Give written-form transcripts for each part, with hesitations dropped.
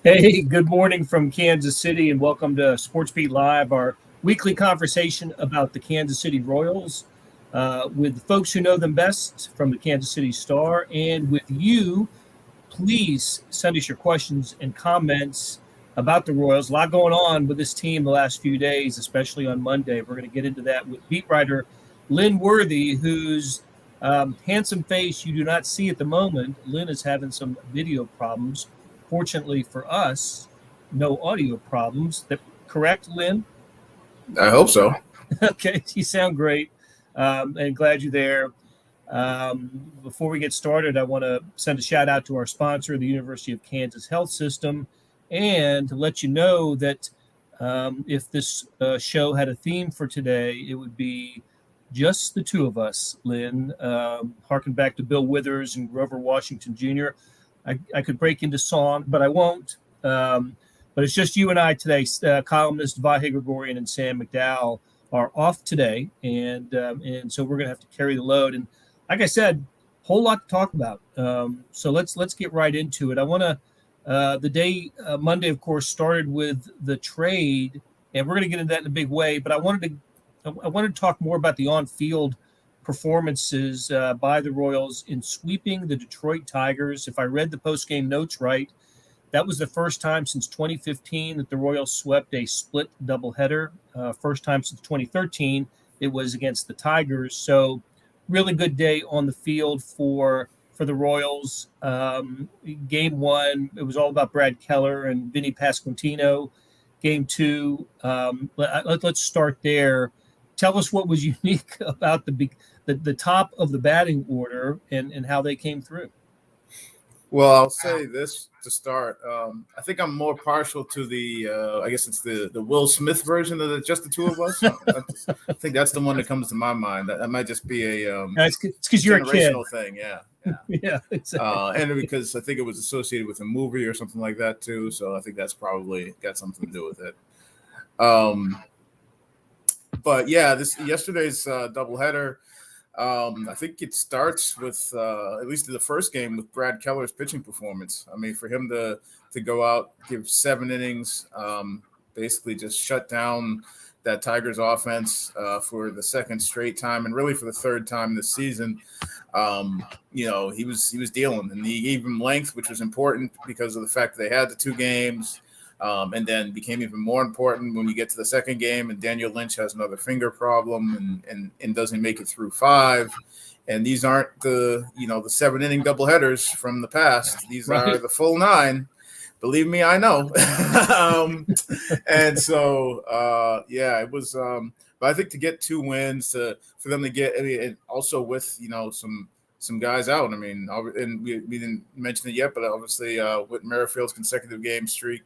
Hey, good morning from Kansas City, and welcome to SportsBeat Live, our weekly conversation about the Kansas City Royals with the folks who know them best from the Kansas City Star, and with you. Please send us your questions and comments about the Royals. A lot going on with this team the last few days, especially on Monday. We're going to get into that with beat writer Lynn Worthy, whose handsome face you do not see at the moment. Lynn is having some video problems. Fortunately for us, no audio problems. Correct, Lynn? I hope so. Okay, you sound great, and glad you're there. Before we get started, I want to send a shout out to our sponsor, the University of Kansas Health System, and to let you know that if this show had a theme for today, it would be just the two of us, Lynn. Harken back to Bill Withers and Grover Washington Jr. I could break into song, but I won't. But it's just you and I today. Columnist Vahe Gregorian and Sam McDowell are off today, and so we're going to have to carry the load. And like I said, whole lot to talk about. So let's get right into it. I want to the day Monday, of course, started with the trade, and we're going to get into that in a big way. But I wanted to talk more about the on-field performances by the Royals in sweeping the Detroit Tigers. If I read the post-game notes right, that was the first time since 2015 that the Royals swept a split doubleheader. First time since 2013 it was against the Tigers. So really good day on the field for the Royals. Game one, it was all about Brad Keller and Vinny Pasquantino. Game two, let's start there. Tell us what was unique about the top of the batting order and how they came through. Well, I'll say this to start. I think I'm more partial to the, I guess it's the Will Smith version of Just the Two of Us. I think that's the one that comes to my mind. That might just be a it's because you're a kid thing. Yeah. Yeah, exactly. And because I think it was associated with a movie or something like that too. So I think that's probably got something to do with it. But yeah, yesterday's doubleheader. I think it starts with at least in the first game with Brad Keller's pitching performance. I mean, for him to go out, give 7 innings, basically just shut down that Tigers offense for the second straight time, and really for the third time this season. He was dealing, and he gave him length, which was important because of the fact that they had the 2 games. And then became even more important when you get to the second game and Daniel Lynch has another finger problem and doesn't make it through 5. And these aren't the 7-inning doubleheaders from the past. These are the full 9. Believe me, I know. And so, it was. But I think to get 2 wins, for them to get, and also with some guys out. I mean, and we didn't mention it yet, but obviously Whit Merrifield's consecutive game streak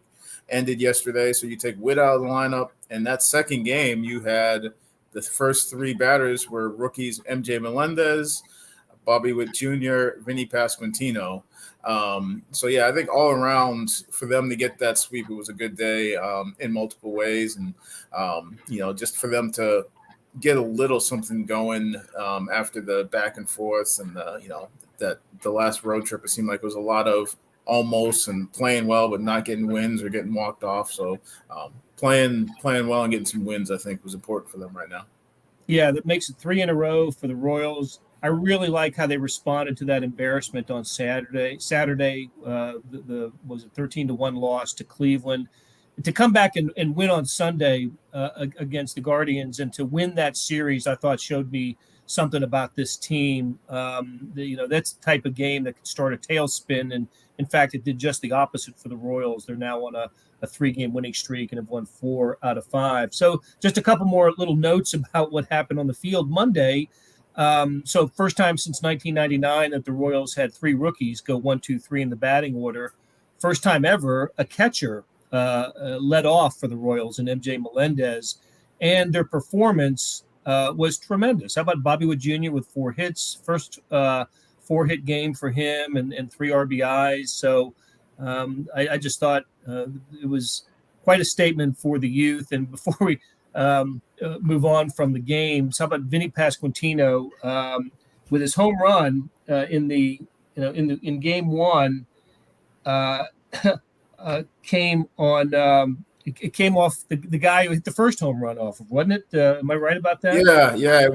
ended yesterday. So you take Witt out of the lineup, and that second game you had the first 3 batters were rookies: MJ Melendez, Bobby Witt Jr., Vinny Pasquantino. So yeah, I think all around for them to get that sweep, it was a good day in multiple ways, and just for them to get a little something going after the back and forth and that the last road trip, it seemed like it was a lot of almost and playing well but not getting wins or getting walked off. So playing well and getting some wins, I think, was important for them right now. Yeah, that makes it 3 in a row for the Royals. I really like how they responded to that embarrassment on Saturday. The was a 13-1 loss to Cleveland. And to come back and win on Sunday against the Guardians and to win that series, I thought showed me something about this team. That's the type of game that could start a tailspin. And in fact, it did just the opposite for the Royals. They're now on a 3-game winning streak and have won 4 out of 5. So just a couple more little notes about what happened on the field Monday. So first time since 1999 that the Royals had 3 rookies go 1, 2, 3 in the batting order. First time ever a catcher led off for the Royals and MJ Melendez, and their performance was tremendous. How about Bobby Witt Jr. with 4 hits, first 4-hit game for him and 3 RBIs. So I just thought it was quite a statement for the youth. And before we move on from the games, how about Vinny Pasquantino with his home run in game 1? came on. It came off the guy who hit the first home run off of, wasn't it? Am I right about that? Yeah. It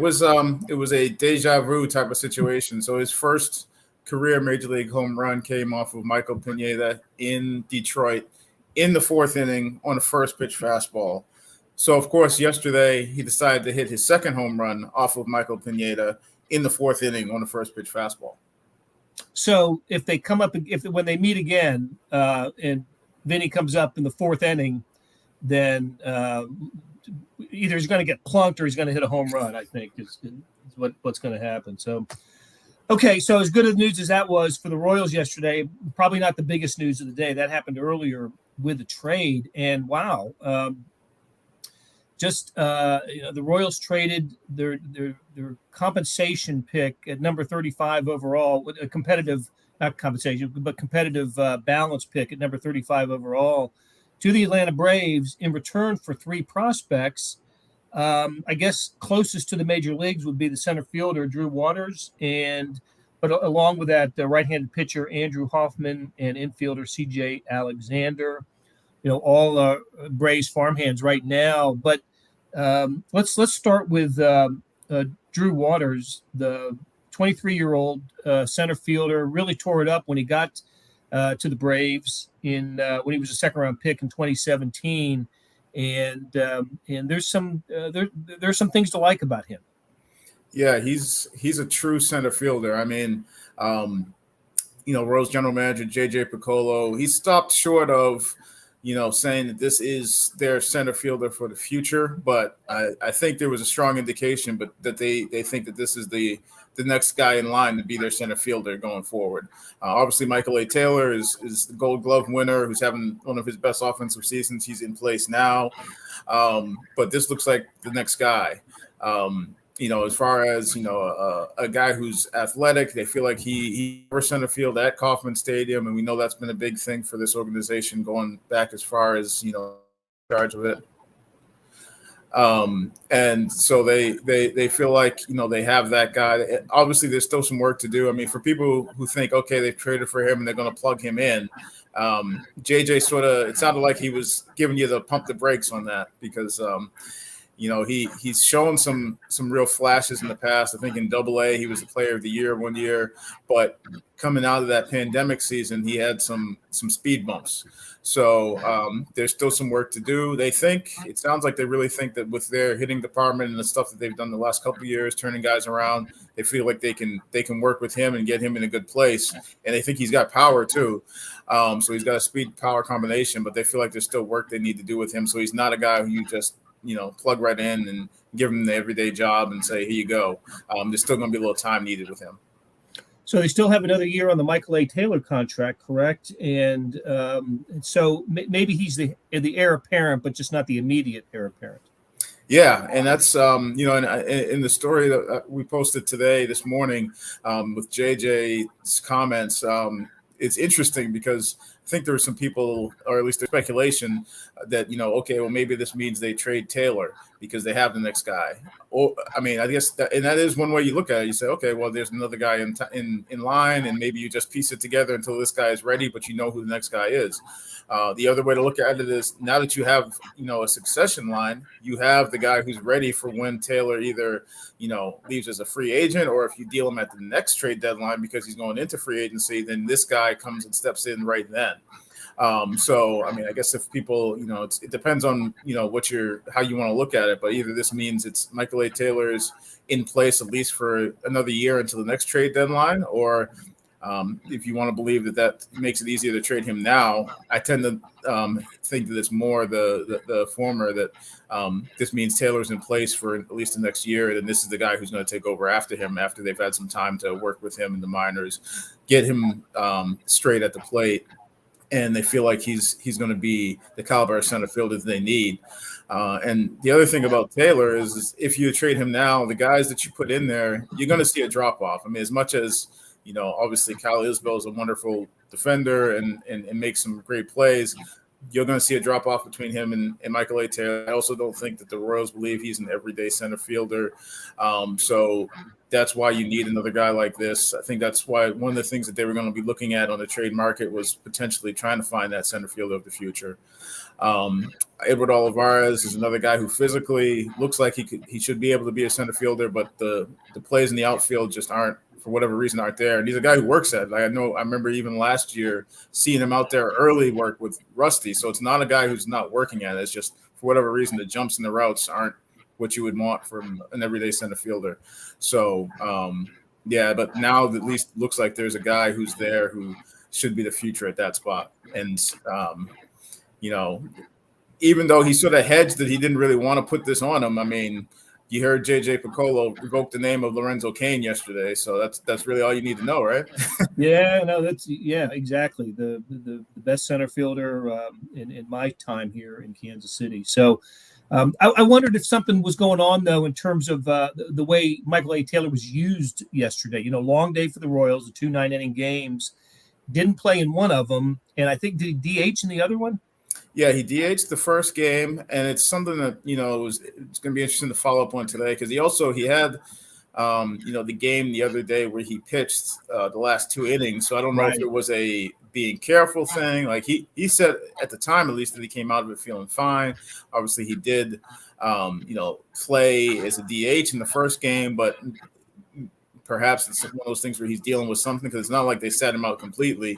was a deja vu type of situation. So his first career major league home run came off of Michael Pineda in Detroit in the fourth inning on a first pitch fastball. So of course, yesterday he decided to hit his second home run off of Michael Pineda in the fourth inning on a first pitch fastball. So if they come up, if when they meet again, and Vinny comes up in the fourth inning, then either he's going to get plunked or he's going to hit a home run. I think is what's going to happen. So, okay, so as good a news as that was for the Royals yesterday, probably not the biggest news of the day. That happened earlier with the trade, and wow, the Royals traded their compensation pick at number 35 overall, with a competitive, not compensation, but competitive balance pick at number 35 overall to the Atlanta Braves in return for three prospects. I guess closest to the major leagues would be the center fielder Drew Waters, but along with that, the right-handed pitcher Andrew Hoffman and infielder C.J. Alexander. All Braves farmhands right now. But let's start with Drew Waters, the 23-year-old center fielder. Really tore it up when he got to the Braves when he was a second-round pick in 2017, and there's some things to like about him. Yeah, he's a true center fielder. I mean, Royals general manager J.J. Piccolo, he stopped short of saying that this is their center fielder for the future. But I think there was a strong indication, but that they think that this is the next guy in line to be their center fielder going forward. Obviously, Michael A. Taylor is the Gold Glove winner, who's having one of his best offensive seasons. He's in place now. But this looks like the next guy. As far as, a guy who's athletic, they feel like he for center field at Kauffman Stadium. And we know that's been a big thing for this organization going back as far as, charge of it. And so they feel like, they have that guy. Obviously, there's still some work to do. I mean, for people who think, okay, they've traded for him and they're going to plug him in, JJ it sounded like he was giving you the pump the brakes on that because, he's shown some real flashes in the past. I think in Double-A, he was the player of the year one year, but coming out of that pandemic season, he had some speed bumps. So there's still some work to do. It sounds like they really think that with their hitting department and the stuff that they've done the last couple of years, turning guys around, they feel like they can work with him and get him in a good place. And they think he's got power too. So he's got a speed power combination, but they feel like there's still work they need to do with him. So he's not a guy who you just plug right in and give him the everyday job and say, here you go. There's still going to be a little time needed with him. So they still have another year on the Michael A. Taylor contract, correct? And so maybe he's the heir apparent, but just not the immediate heir apparent. Yeah, and that's in the story that we posted this morning with JJ's comments. It's interesting because I think there were some people, or at least there's speculation that, okay, well, maybe this means they trade Taylor because they have the next guy. Or, I mean, I guess that is one way you look at it. You say, okay, well, there's another guy in line, and maybe you just piece it together until this guy is ready, but you know who the next guy is. The other way to look at it is now that you have, a succession line, you have the guy who's ready for when Taylor either, leaves as a free agent, or if you deal him at the next trade deadline because he's going into free agency, then this guy comes and steps in right then. So, I mean, I guess if people, it depends on, how you want to look at it, but either this means it's Michael A. Taylor is in place at least for another year until the next trade deadline, or if you want to believe that makes it easier to trade him now, I tend to think that it's more the former, that this means Taylor's in place for at least the next year, and this is the guy who's going to take over after him after they've had some time to work with him in the minors, get him straight at the plate, and they feel like he's going to be the caliber of center fielder they need. And the other thing about Taylor is if you trade him now, the guys that you put in there, you're going to see a drop off. I mean, as much as obviously Kyle Isbell is a wonderful defender and makes some great plays, you're going to see a drop off between him and Michael A. Taylor. I also don't think that the Royals believe he's an everyday center fielder. So that's why you need another guy like this. I think that's why one of the things that they were going to be looking at on the trade market was potentially trying to find that center fielder of the future. Edward Olivares is another guy who physically looks like he should be able to be a center fielder, but the plays in the outfield just aren't, for whatever reason, aren't there. And he's a guy who works at it. I remember even last year seeing him out there early work with Rusty. So it's not a guy who's not working at it. It's just for whatever reason the jumps and the routes aren't what you would want from an everyday center fielder. So but now at least looks like there's a guy who's there who should be the future at that spot. And even though he sort of hedged that he didn't really want to put this on him, I mean, you heard J.J. Piccolo revoke the name of Lorenzo Cain yesterday, so that's really all you need to know, right? Exactly. The best center fielder in my time here in Kansas City. So I wondered if something was going on, though, in terms of the way Michael A. Taylor was used yesterday. Long day for the Royals, the 2 9-inning games. Didn't play in one of them, and I think did he DH in the other one? Yeah, he DH'd the first game, and it's something that it's going to be interesting to follow up on today because he had the game the other day where he pitched the last 2 innings. So I don't know if it was a being careful thing. Like he said at the time, at least, that he came out of it feeling fine. Obviously, he did play as a DH in the first game, but perhaps it's one of those things where he's dealing with something because it's not like they sat him out completely.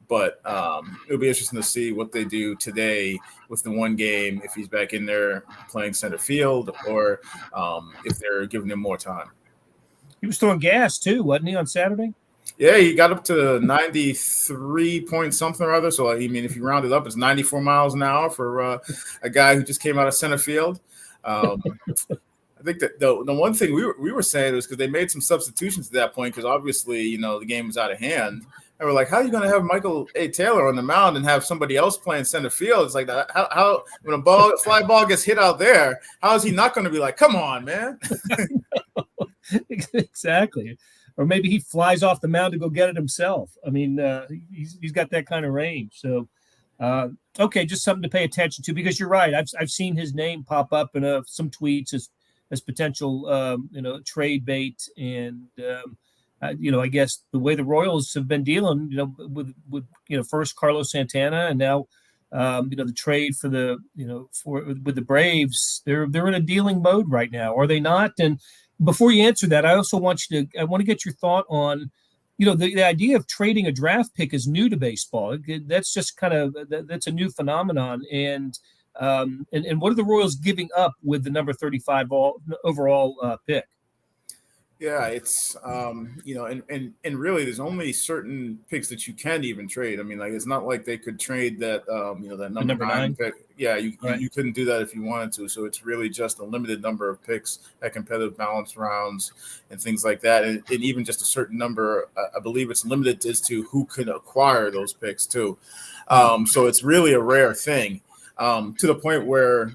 But it'll be interesting to see what they do today with the one game, if he's back in there playing center field or if they're giving him more time. He was throwing gas too, wasn't he, on Saturday? Yeah, he got up to 93 point something or other. So, I mean, if you round it up, it's 94 miles an hour for a guy who just came out of center field. I think that the one thing we were saying was because they made some substitutions at that point because obviously, the game was out of hand. And we're like, how are you going to have Michael A. Taylor on the mound and have somebody else playing center field? It's like that. How when a fly ball gets hit out there, how is he not going to be like, come on, man? Exactly. Or maybe he flies off the mound to go get it himself. I mean, he's got that kind of range. So, okay, just something to pay attention to because you're right. I've seen his name pop up in some tweets as potential, trade bait and. I guess the way the Royals have been dealing, with first Carlos Santana and now, the trade for with the Braves, they're in a dealing mode right now, are they not? And before you answer that, I also want to get your thought on, the idea of trading a draft pick is new to baseball. That's just that's a new phenomenon. And what are the Royals giving up with the number 35 overall pick? Yeah, it's and really, there's only certain picks that you can even trade. I mean, like it's not like they could trade that that number 9 pick. Yeah, you couldn't do that if you wanted to. So it's really just a limited number of picks at competitive balance rounds and things like that, and even just a certain number. I believe it's limited as to who can acquire those picks too. So it's really a rare thing to the point where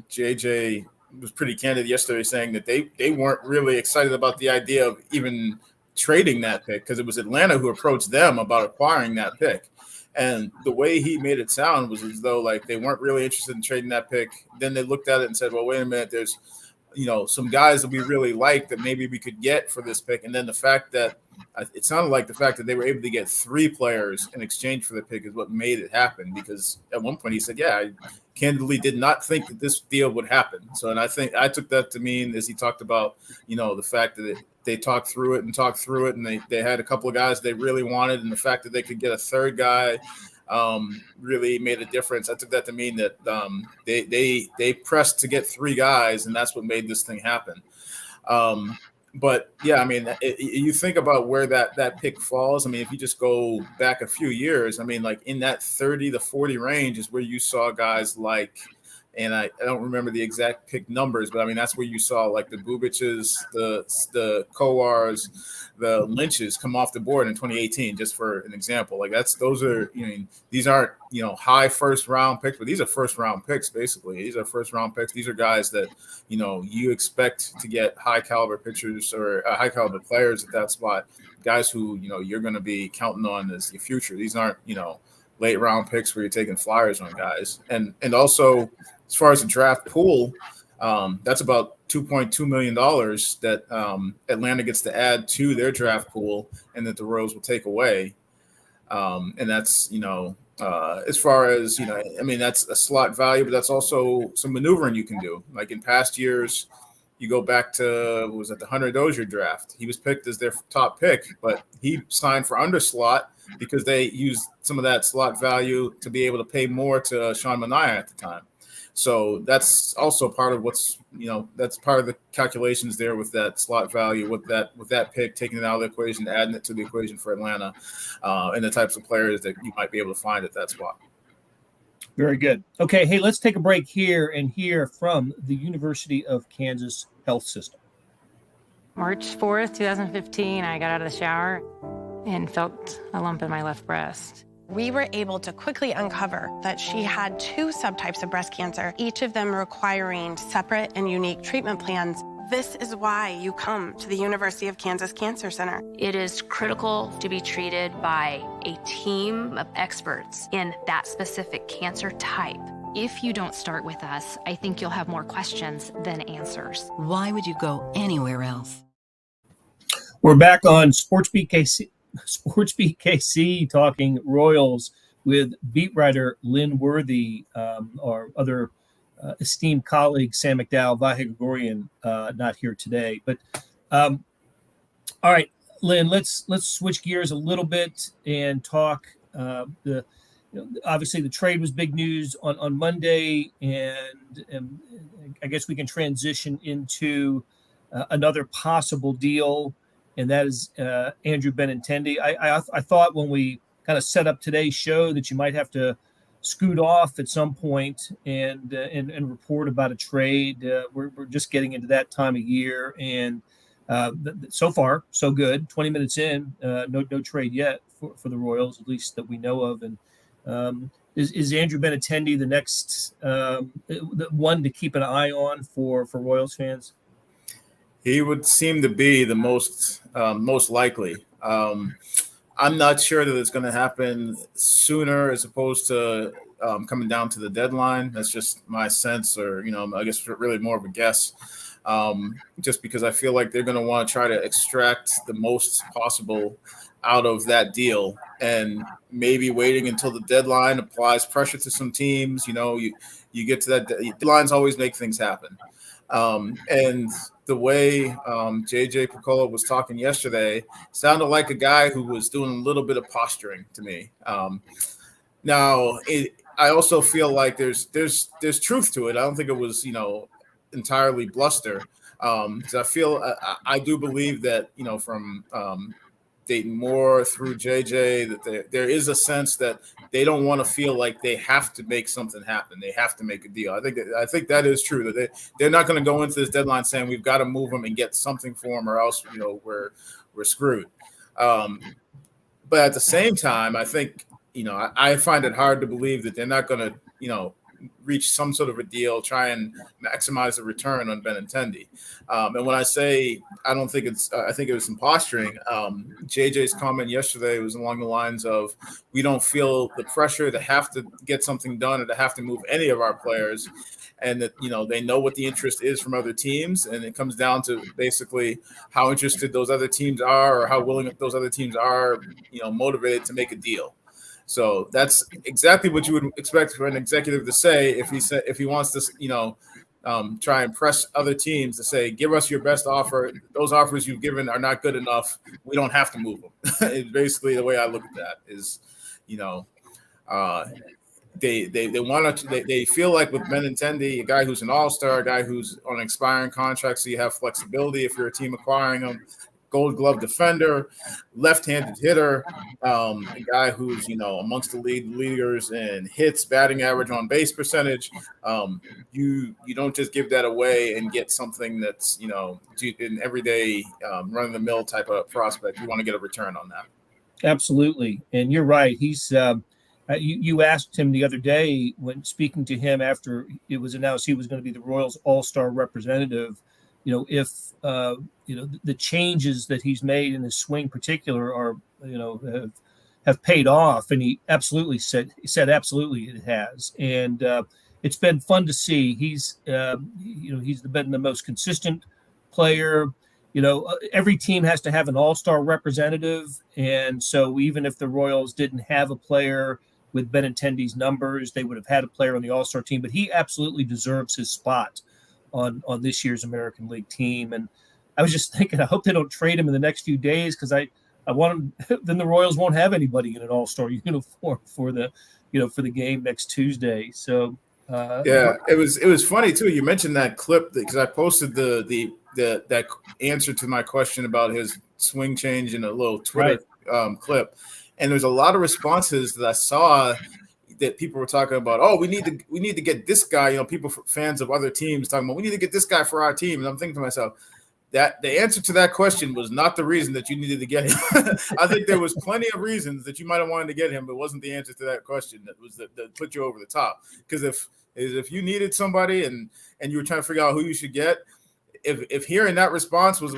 JJ was pretty candid yesterday saying that they weren't really excited about the idea of even trading that pick because it was Atlanta who approached them about acquiring that pick. And the way he made it sound was as though like they weren't really interested in trading that pick. Then they looked at it and said, well, wait a minute, there's some guys that we really like that maybe we could get for this pick. And then the fact that it sounded like the fact that they were able to get 3 players in exchange for the pick is what made it happen. Because at one point he said, yeah, I candidly did not think that this deal would happen. So, and I think I took that to mean as he talked about, the fact that they talked through it and they had a couple of guys they really wanted. And the fact that they could get a third guy really made a difference. I took that to mean that they pressed to get 3 guys, and that's what made this thing happen. But yeah, I mean, you think about where that pick falls. I mean, if you just go back a few years, I mean, like in that 30 to 40 range is where you saw guys like, and I don't remember the exact pick numbers, but I mean, that's where you saw like the Bubiches, the Kowars, the Lynches come off the board in 2018, just for an example. Like those are, these aren't, high first round picks, but these are first round picks, basically. These are first round picks. These are guys that, you expect to get high caliber pitchers or high caliber players at that spot, guys who, you're going to be counting on as your future. These aren't, late round picks where you're taking flyers on guys. And also, as far as the draft pool, that's about $2.2 million that Atlanta gets to add to their draft pool and that the Royals will take away. And that's, as far as, that's a slot value, but that's also some maneuvering you can do. Like in past years, you go back to, what was it, the Hunter Dozier draft. He was picked as their top pick, but he signed for under slot because they used some of that slot value to be able to pay more to Sean Manaea at the time. So that's also part of what's, that's part of the calculations there with that slot value, with that pick, taking it out of the equation, adding it to the equation for Atlanta, and the types of players that you might be able to find at that spot. Very good. Okay, hey, let's take a break here and hear from the University of Kansas Health System. March 4th, 2015, I got out of the shower and felt a lump in my left breast. We were able to quickly uncover that she had 2 subtypes of breast cancer, each of them requiring separate and unique treatment plans. This is why you come to the University of Kansas Cancer Center. It is critical to be treated by a team of experts in that specific cancer type. If you don't start with us, I think you'll have more questions than answers. Why would you go anywhere else? We're back on SportsBeat KC talking Royals with beat writer Lynn Worthy, our other esteemed colleague Sam McDowell. Vahe Gregorian not here today, but all right, Lynn, let's switch gears a little bit and talk. Obviously the trade was big news on Monday, and I guess we can transition into another possible deal, and that is Andrew Benintendi. I thought when we kind of set up today's show that you might have to scoot off at some point and report about a trade. We're just getting into that time of year, and so far so good. 20 minutes in, no trade yet for the Royals, at least that we know of. And is Andrew Benintendi the next the one to keep an eye on for Royals fans? He would seem to be the most likely. I'm not sure that it's going to happen sooner as opposed to coming down to the deadline. That's just my sense, or I guess really more of a guess. Just because I feel like they're going to want to try to extract the most possible out of that deal, and maybe waiting until the deadline applies pressure to some teams. You get to that deadlines always make things happen. And the way JJ Picollo was talking yesterday sounded like a guy who was doing a little bit of posturing to me. Now, I also feel like there's truth to it. I don't think it was entirely bluster. Because I do believe that from Dayton Moore through JJ that there is a sense that they don't want to feel like they have to make something happen. They have to make a deal. I think that is true, that they're not going to go into this deadline saying we've got to move them and get something for them, or else we're screwed. But at the same time, I think I find it hard to believe that they're not going to reach some sort of a deal, try and maximize the return on Benintendi. And when I say I don't think I think it was some posturing. JJ's comment yesterday was along the lines of, we don't feel the pressure to have to get something done or to have to move any of our players. And that, they know what the interest is from other teams. And it comes down to basically how interested those other teams are, or how willing those other teams are, motivated to make a deal. So that's exactly what you would expect for an executive to say if he wants to, try and press other teams to say, give us your best offer. Those offers you've given are not good enough. We don't have to move them. It's basically the way I look at that is, they want to. They feel like with Benintendi, a guy who's an all-star, a guy who's on an expiring contract, so you have flexibility if you're a team acquiring him. Gold Glove defender, left-handed hitter, a guy who's amongst the leaders in hits, batting average, on base percentage. You don't just give that away and get something that's an everyday run-of-the-mill type of prospect. You want to get a return on that. Absolutely, and you're right. He's you asked him the other day when speaking to him after it was announced he was going to be the Royals All-Star representative. If the changes that he's made in his swing, particular, are have have paid off, and he absolutely said absolutely it has, and it's been fun to see. He's he's been the most consistent player. Every team has to have an all-star representative, and so even if the Royals didn't have a player with Benintendi's numbers, they would have had a player on the all-star team. But he absolutely deserves his spot on this year's American League team. And I was just thinking, I hope they don't trade him in the next few days, because I want him, then the Royals won't have anybody in an all-star uniform for the game next Tuesday. So it was funny too. You mentioned that clip because I posted that answer to my question about his swing change in a little Twitter clip, and there's a lot of responses that I saw that people were talking about. Oh, we need to get this guy. People, fans of other teams, talking about we need to get this guy for our team. And I'm thinking to myself, that the answer to that question was not the reason that you needed to get him. I think there was plenty of reasons that you might have wanted to get him, but it wasn't the answer to that question that put you over the top. Because if you needed somebody and you were trying to figure out who you should get, if hearing that response was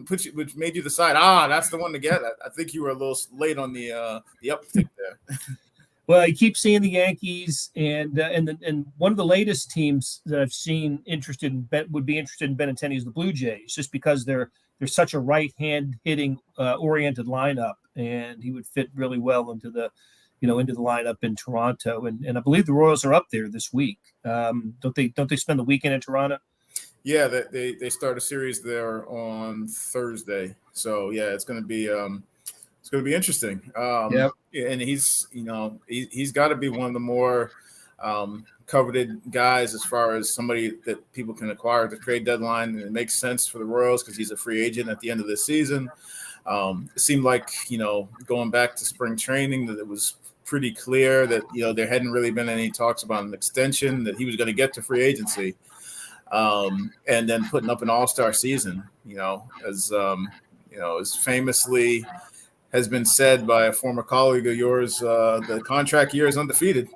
which made you decide, that's the one to get, I think you were a little late on the uptick there. Well, I keep seeing the Yankees, and one of the latest teams that I've seen would be interested in Benintendi is the Blue Jays, just because they're such a right-hand hitting oriented lineup, and he would fit really well into the lineup in Toronto. And I believe the Royals are up there this week. Don't they spend the weekend in Toronto? Yeah, they start a series there on Thursday. So yeah, it's going to be interesting. And he's got to be one of the more coveted guys as far as somebody that people can acquire at the trade deadline. And it makes sense for the Royals because he's a free agent at the end of the season. It seemed like, going back to spring training, that it was pretty clear that, there hadn't really been any talks about an extension, that he was going to get to free agency. And then putting up an all-star season, as famously has been said by a former colleague of yours, the contract year is undefeated.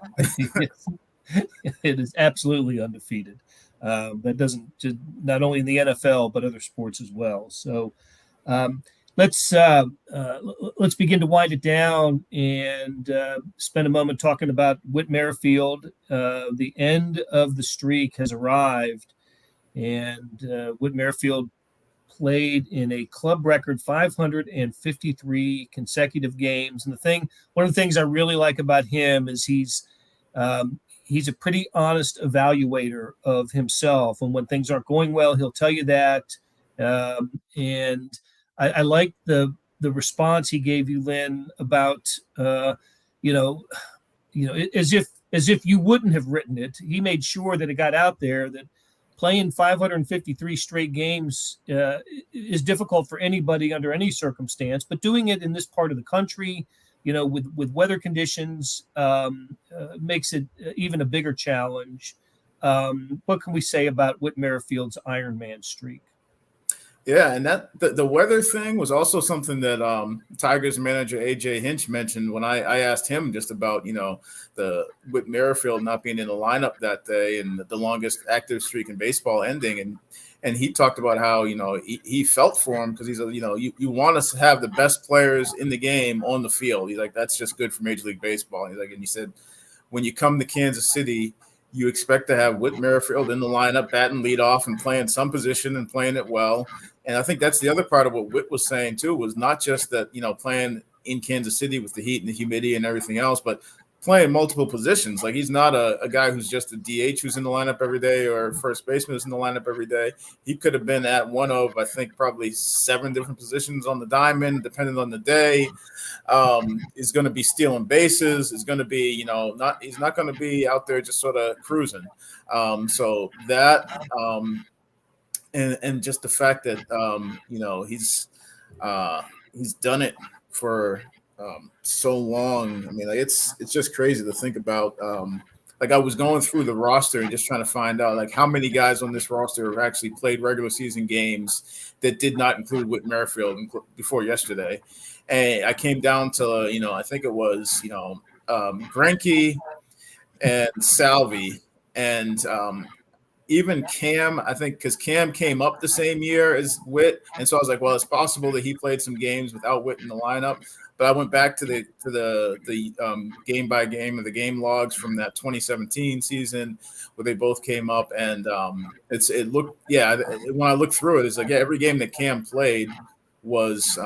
It is absolutely undefeated. That doesn't just not only in the NFL but other sports as well. So let's begin to wind it down and spend a moment talking about Whit Merrifield. The end of the streak has arrived, and Whit Merrifield played in a club record 553 consecutive games. And one of the things I really like about him is he's a pretty honest evaluator of himself. And when things aren't going well, he'll tell you that. And I like the response he gave you, Lynn, about as if you wouldn't have written it. He made sure that it got out there that playing 553 straight games is difficult for anybody under any circumstance, but doing it in this part of the country, with weather conditions, makes it even a bigger challenge. What can we say about Whit Merrifield's Ironman streak? Yeah, and that the weather thing was also something that Tigers manager AJ Hinch mentioned when I asked him just about the Whit Merrifield not being in the lineup that day and the longest active streak in baseball ending, and he talked about how he felt for him because he's you want us to have the best players in the game on the field. He's like, that's just good for Major League Baseball. And he said when you come to Kansas City, you expect to have Whit Merrifield in the lineup, batting leadoff and playing some position and playing it well. And I think that's the other part of what Whit was saying too, was not just that, playing in Kansas City with the heat and the humidity and everything else, but playing multiple positions. Like, he's not a guy who's just a DH who's in the lineup every day or first baseman who's in the lineup every day. He could have been at one of, I think, probably 7 different positions on the diamond, depending on the day. Is going to be stealing bases. Is going to be, he's not going to be out there just sort of cruising. So that, and just the fact that, he's done it for so long. I mean, it's just crazy to think about. I was going through the roster and just trying to find out how many guys on this roster have actually played regular season games that did not include Whit Merrifield before yesterday. And I came down to, I think it was, Greinke and Salvi and even Cam, I think, because Cam came up the same year as Whit. And so I was like, well, it's possible that he played some games without Whit in the lineup. But I went back to the game by game of the game logs from that 2017 season where they both came up, and it looked when I looked through it, it's like every game that Cam played was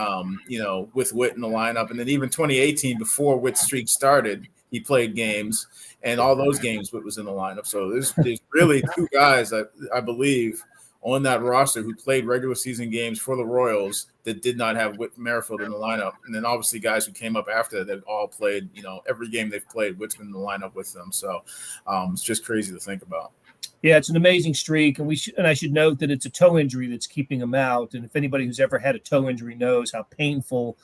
with Witt in the lineup, and then even 2018 before Witt's streak started, he played games, and all those games Witt was in the lineup. So there's really two guys I believe on that roster who played regular season games for the Royals that did not have Whit Merrifield in the lineup. And then obviously guys who came up after that all played, every game they've played, Whit's been in the lineup with them. So it's just crazy to think about. Yeah, it's an amazing streak. And I should note that it's a toe injury that's keeping him out. And if anybody who's ever had a toe injury knows how painful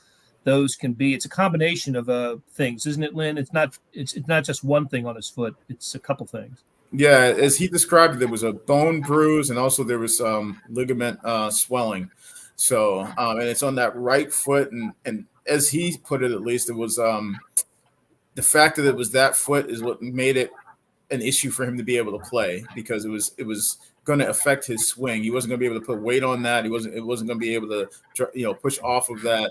those can be. It's a combination of things, isn't it, Lynn? It's not just one thing on his foot. It's a couple things. Yeah, as he described it, there was a bone bruise and also there was ligament swelling. So, and it's on that right foot. And as he put it, at least, it was the fact that it was that foot is what made it an issue for him to be able to play, because it was going to affect his swing. He wasn't going to be able to put weight on that. It wasn't going to be able to, push off of that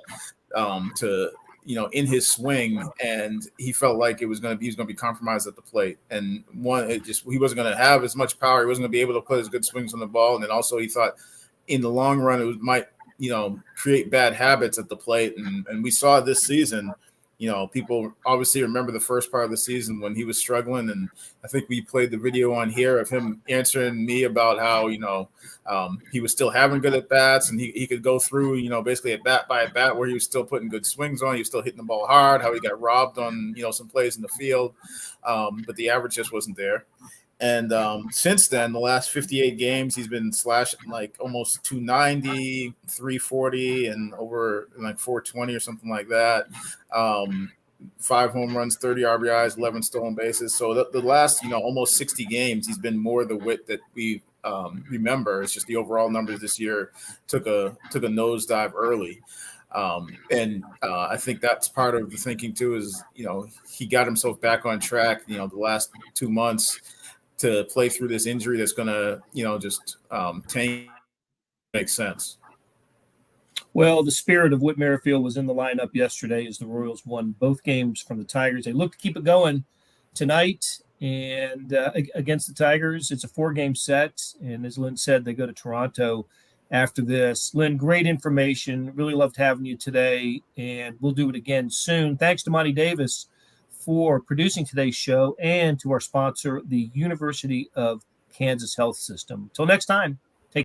in his swing, and he felt like he was going to be compromised at the plate. And he wasn't going to have as much power. He wasn't going to be able to put as good swings on the ball. And then also he thought in the long run it might create bad habits at the plate. And we saw this season. People obviously remember the first part of the season when he was struggling, and I think we played the video on here of him answering me about how he was still having good at bats, and he could go through basically at bat by bat where he was still putting good swings on, he was still hitting the ball hard, how he got robbed on some plays in the field, but the average just wasn't there. And since then, the last 58 games, he's been slashing like almost 290, 340, and over like 420 or something like that. 5 home runs, 30 RBIs, 11 stolen bases. So the last, almost 60 games, he's been more the Whit that we remember. It's just the overall numbers this year took a nosedive early. I think that's part of the thinking too, is, he got himself back on track, the last 2 months to play through this injury that's going to, just tank. Makes sense. Well, the spirit of Whit Merrifield was in the lineup yesterday as the Royals won both games from the Tigers. They look to keep it going tonight and against the Tigers. It's a 4-game set. And as Lynn said, they go to Toronto after this. Lynn, great information. Really loved having you today. And we'll do it again soon. Thanks to Monty Davis for producing today's show, and to our sponsor, the University of Kansas Health System. Till next time.